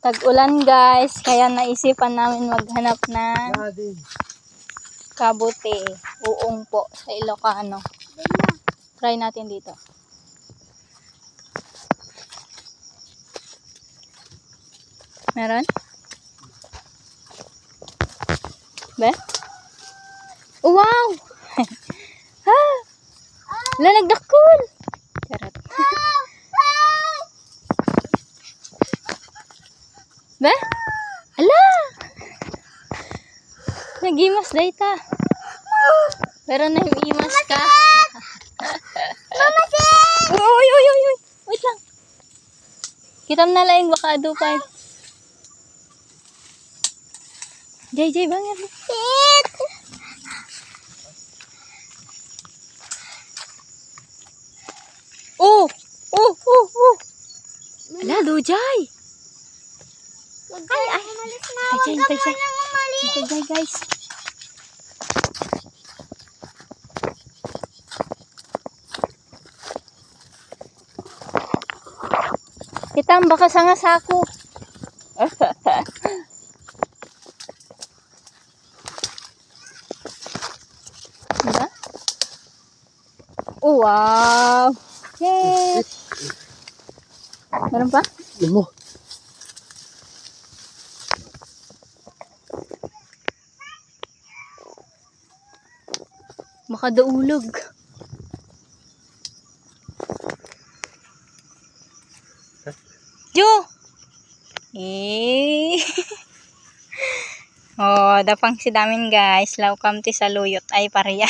Tag-ulan guys, kaya naisipan namin maghanap ng kabuti. Uong po sa Ilocano. Try natin dito. Meron? Be? Oh, wow! Ha! Lanagdakol! Charot. Be? Ala! Nagimas dayta. Pero naimas ka. Mama, sis! Uy, uy, uy, uy. Wait lang. Kitam na lang baka adupay. Jay, banget. Sit! Oh! Ala, dujay. Ay. Dujay, guys. Kitam baka sangas ako. Diba? Oh, wow. Yay! Meron pa? Mo. Makadaulog. Jo! Eh. Oh, dapang si damin guys. Welcome to Saluyot ay pareya.